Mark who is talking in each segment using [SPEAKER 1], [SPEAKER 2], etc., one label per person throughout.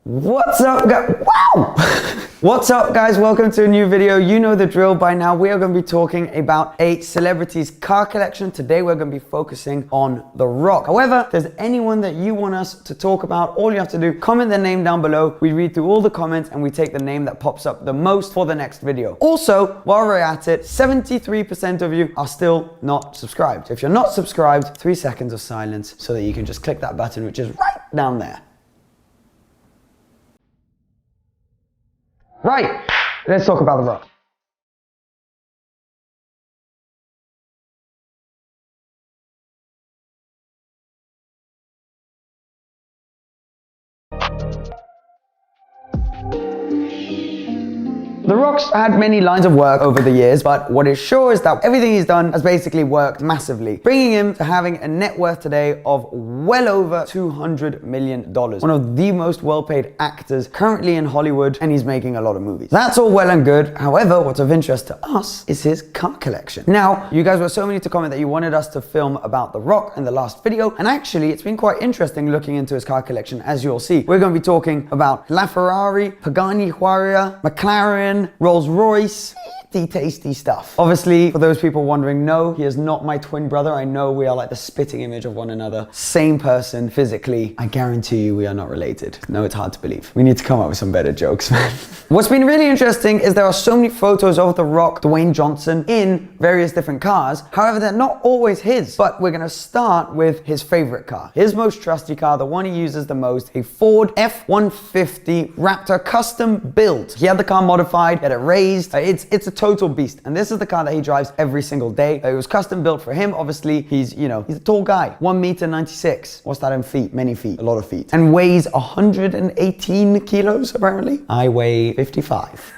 [SPEAKER 1] What's up, guys? Wow! What's up, guys? Welcome to a new video. You know the drill by now. We are going to be talking about a celebrity's car collection. Today, we're going to be focusing on The Rock. However, if there's anyone that you want us to talk about, all you have to do, comment their name down below. We read through all the comments and we take the name that pops up the most for the next video. Also, while we're at it, 73% of you are still not subscribed. If you're not subscribed, 3 seconds of silence so that you can just click that button, which is right down there. Right, let's talk about The Rock. The Rock's had many lines of work over the years, but what is sure is that everything he's done has basically worked massively, bringing him to having a net worth today of well over $200 million. One of the most well-paid actors currently in Hollywood, and he's making a lot of movies. That's all well and good. However, what's of interest to us is his car collection. Now, you guys were so many to comment that you wanted us to film about The Rock in the last video, and actually, it's been quite interesting looking into his car collection, as you'll see. We're going to be talking about LaFerrari, Pagani Warrior, McLaren, Rolls-Royce, tasty stuff. Obviously, for those people wondering, no, he is not my twin brother. I know we are like the spitting image of one another. Same person physically. I guarantee you we are not related. No, it's hard to believe. We need to come up with some better jokes, man. What's been really interesting is there are so many photos of The Rock, Dwayne Johnson in various different cars. However, they're not always his, but we're gonna start with his favorite car. His most trusty car, the one he uses the most, a Ford F150 Raptor custom built. He had the car modified, had it raised. It's a total beast. And this is the car that he drives every single day. It was custom built for him. Obviously, he's a tall guy, 1.96 m. What's that in feet? Many feet, a lot of feet. And weighs 118 kilos, apparently. I weigh 55.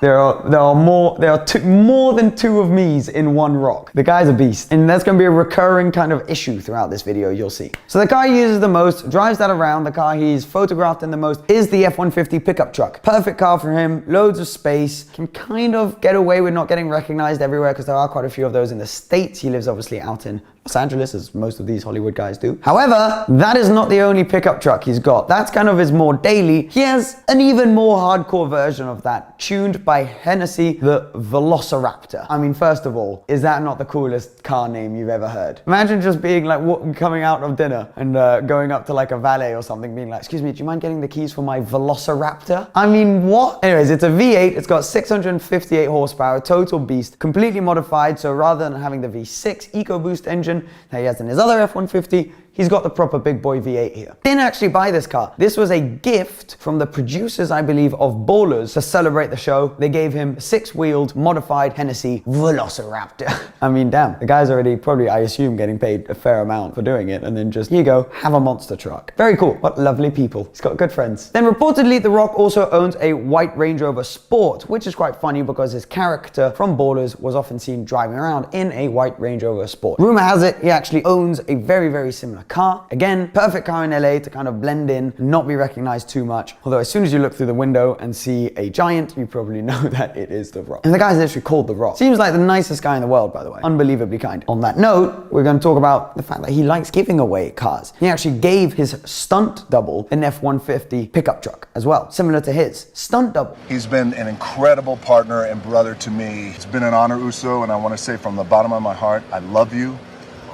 [SPEAKER 1] There are more than two of me's in one Rock. The guy's a beast. And that's gonna be a recurring kind of issue throughout this video, you'll see. So the car he uses the most, drives that around, the car he's photographed in the most is the F150 pickup truck. Perfect car for him, loads of space, can kind of get away with not getting recognized everywhere because there are quite a few of those in the States. He lives obviously out in Los Angeles, as most of these Hollywood guys do. However, that is not the only pickup truck he's got. That's kind of his more daily. He has an even more hardcore version of that, tuned by Hennessy, the Velociraptor. I mean, first of all, is that not the coolest car name you've ever heard? Imagine just being like coming out of dinner and going up to like a valet or something, being like, excuse me, do you mind getting the keys for my Velociraptor? I mean, what? Anyways, it's a V8. It's got 658 horsepower, total beast, completely modified. So rather than having the V6 EcoBoost engine that he has in his other F-150, he's got the proper big boy V8 here. Didn't actually buy this car. This was a gift from the producers, I believe, of Ballers to celebrate the show. They gave him a 6-wheeled, modified Hennessy Velociraptor. I mean, damn. The guy's already probably, I assume, getting paid a fair amount for doing it. And then just, here you go, have a monster truck. Very cool. What lovely people. He's got good friends. Then reportedly, The Rock also owns a white Range Rover Sport, which is quite funny because his character from Ballers was often seen driving around in a white Range Rover Sport. Rumor has it, he actually owns a very, very similar car. Again, perfect car in LA to kind of blend in, not be recognized too much. Although as soon as you look through the window and see a giant, you probably know that it is The Rock. And the guy's literally called The Rock. Seems like the nicest guy in the world, by the way. Unbelievably kind. On that note, we're going to talk about the fact that he likes giving away cars. He actually gave his stunt double an F-150 pickup truck as well, similar to his stunt double.
[SPEAKER 2] He's been an incredible partner and brother to me. It's been an honor, Uso, and I want to say from the bottom of my heart, I love you.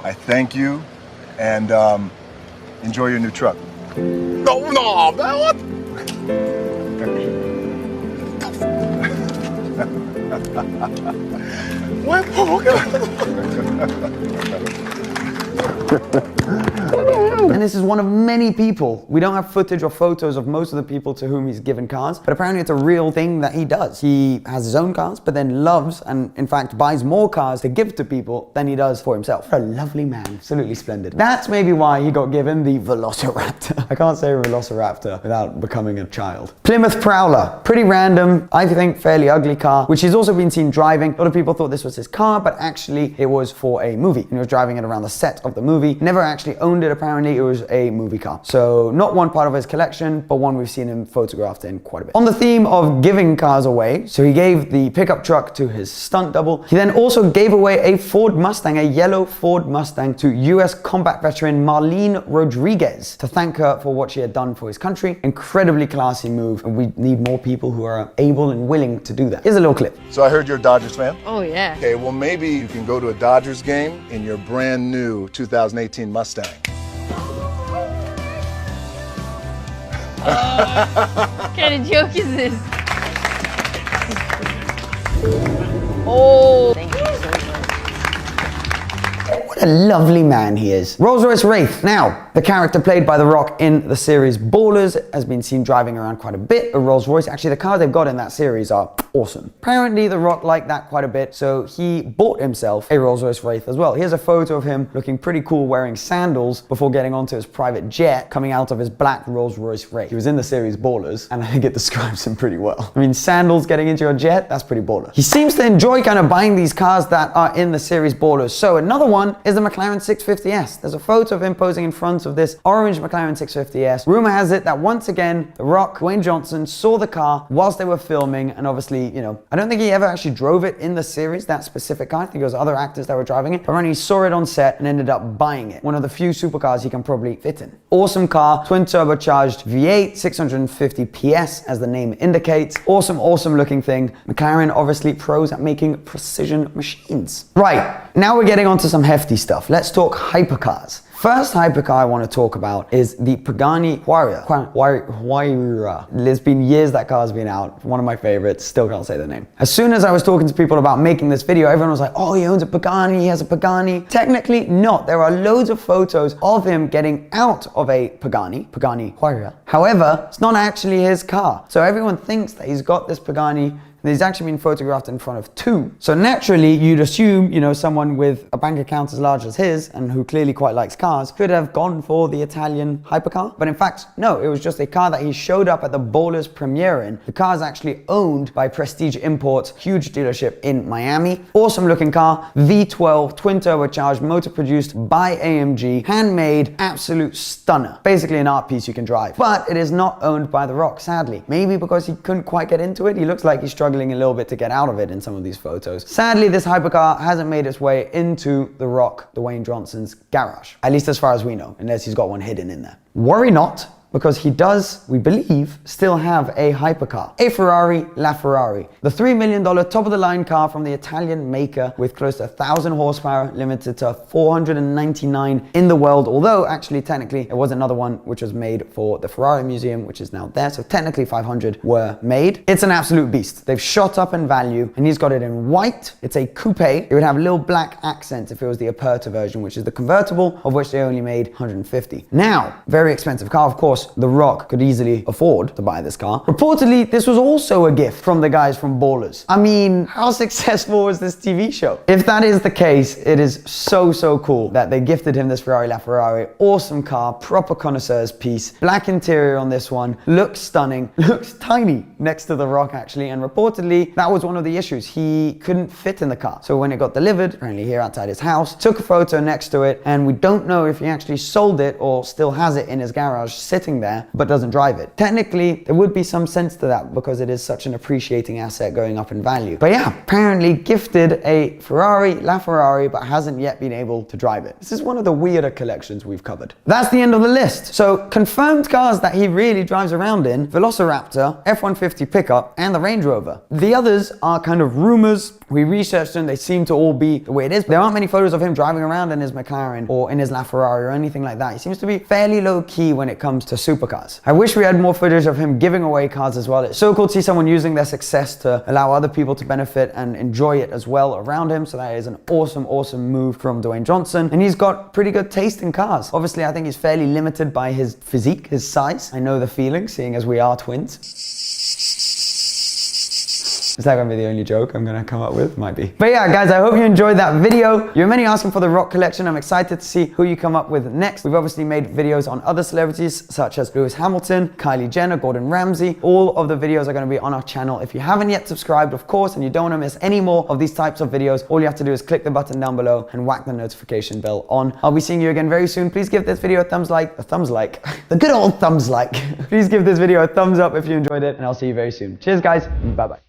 [SPEAKER 2] I thank you, and enjoy your new truck. No, man, what?
[SPEAKER 1] And this is one of many people. We don't have footage or photos of most of the people to whom he's given cars, but apparently it's a real thing that he does. He has his own cars, but then loves and in fact buys more cars to give to people than he does for himself. What a lovely man, absolutely splendid. That's maybe why he got given the Velociraptor. I can't say Velociraptor without becoming a child. Plymouth Prowler, pretty random, I think fairly ugly car, which he's also been seen driving. A lot of people thought this was his car, but actually it was for a movie. And he was driving it around the set of the movie. Never actually owned it apparently. It was was a movie car. So not one part of his collection, but one we've seen him photographed in quite a bit. On the theme of giving cars away, so he gave the pickup truck to his stunt double. He then also gave away a Ford Mustang, a yellow Ford Mustang, to US combat veteran Marlene Rodriguez to thank her for what she had done for his country. Incredibly classy move, and we need more people who are able and willing to do that. Here's a little clip.
[SPEAKER 2] So I heard you're a Dodgers fan?
[SPEAKER 3] Oh, yeah.
[SPEAKER 2] Okay, well maybe you can go to a Dodgers game in your brand new 2018 Mustang.
[SPEAKER 3] What kind of joke is this? Oh, thank you so much.
[SPEAKER 1] What a lovely man he is. Rolls-Royce Wraith. Now, the character played by The Rock in the series Ballers has been seen driving around quite a bit. A Rolls-Royce. Actually, the cars they've got in that series are awesome. Apparently, The Rock liked that quite a bit, so he bought himself a Rolls-Royce Wraith as well. Here's a photo of him looking pretty cool wearing sandals before getting onto his private jet coming out of his black Rolls-Royce Wraith. He was in the series Ballers, and I think it describes him pretty well. I mean, sandals getting into your jet, that's pretty baller. He seems to enjoy kind of buying these cars that are in the series Ballers. So another one is the McLaren 650S. There's a photo of him posing in front of this orange McLaren 650S. Rumor has it that once again, The Rock, Dwayne Johnson, saw the car whilst they were filming, and obviously, you know, I don't think he ever actually drove it in the series, that specific car. I think it was other actors that were driving it. Apparently he saw it on set and ended up buying it. One of the few supercars he can probably fit in. Awesome car, twin turbocharged V8, 650 PS as the name indicates. Awesome, awesome looking thing. McLaren obviously pros at making precision machines. Right, now we're getting onto some hefty stuff. Let's talk hypercars. First hypercar I want to talk about is the Pagani Warrior. Huayra. It's been years that car's been out. One of my favorites. Still can't say the name. As soon as I was talking to people about making this video, everyone was like, oh, he owns a Pagani, he has a Pagani. Technically not. There are loads of photos of him getting out of a Pagani Warrior. However, it's not actually his car. So everyone thinks that he's got this Pagani. He's actually been photographed in front of two. So naturally, you'd assume, you know, someone with a bank account as large as his and who clearly quite likes cars could have gone for the Italian hypercar. But in fact, no, it was just a car that he showed up at the Ballers premiere in. The car is actually owned by Prestige Imports, huge dealership in Miami. Awesome looking car, V12, twin turbocharged, motor produced by AMG, handmade, absolute stunner. Basically an art piece you can drive. But it is not owned by The Rock, sadly. Maybe because he couldn't quite get into it. He looks like he's struggling a little bit to get out of it in some of these photos. Sadly, this hypercar hasn't made its way into The Rock, Dwayne Johnson's garage. At least as far as we know, unless he's got one hidden in there. Worry not, because he does, we believe, still have a hypercar, a Ferrari LaFerrari. The $3 million top-of-the-line car from the Italian maker with close to 1,000 horsepower, limited to 499 in the world, although actually technically there was another one which was made for the Ferrari Museum, which is now there, so technically 500 were made. It's an absolute beast. They've shot up in value, and he's got it in white. It's a coupe. It would have little black accents if it was the Aperta version, which is the convertible, of which they only made 150. Now, very expensive car, of course. The Rock could easily afford to buy this car. Reportedly, this was also a gift from the guys from Ballers. I mean, how successful was this TV show? If that is the case, it is so cool that they gifted him this Ferrari LaFerrari. Awesome car, proper connoisseur's piece. Black interior on this one, looks stunning, looks tiny next to The Rock actually, and reportedly that was one of the issues. He couldn't fit in the car. So when it got delivered, apparently here outside his house, took a photo next to it, and we don't know if he actually sold it or still has it in his garage sitting there but doesn't drive it. Technically, there would be some sense to that because it is such an appreciating asset going up in value. But yeah, apparently gifted a Ferrari LaFerrari but hasn't yet been able to drive it. This is one of the weirder collections we've covered. That's the end of the list. So confirmed cars that he really drives around in: Velociraptor, F150 pickup, and the Range Rover. The others are kind of rumors. We researched them, they seem to all be the way it is. There aren't many photos of him driving around in his McLaren or in his LaFerrari or anything like that. He seems to be fairly low key when it comes to supercars. I wish we had more footage of him giving away cars as well. It's so cool to see someone using their success to allow other people to benefit and enjoy it as well around him. So that is an awesome move from Dwayne Johnson. And he's got pretty good taste in cars. Obviously, I think he's fairly limited by his physique, his size. I know the feeling, seeing as we are twins. Is that gonna be the only joke I'm gonna come up with? Might be. But yeah, guys, I hope you enjoyed that video. You're many asking for the rock collection. I'm excited to see who you come up with next. We've obviously made videos on other celebrities such as Lewis Hamilton, Kylie Jenner, Gordon Ramsay. All of the videos are gonna be on our channel. If you haven't yet subscribed, of course, and you don't wanna miss any more of these types of videos, all you have to do is click the button down below and whack the notification bell on. I'll be seeing you again very soon. Please give this video a thumbs like, the good old thumbs like. Please give this video a thumbs up if you enjoyed it, and I'll see you very soon. Cheers, guys. Bye-bye.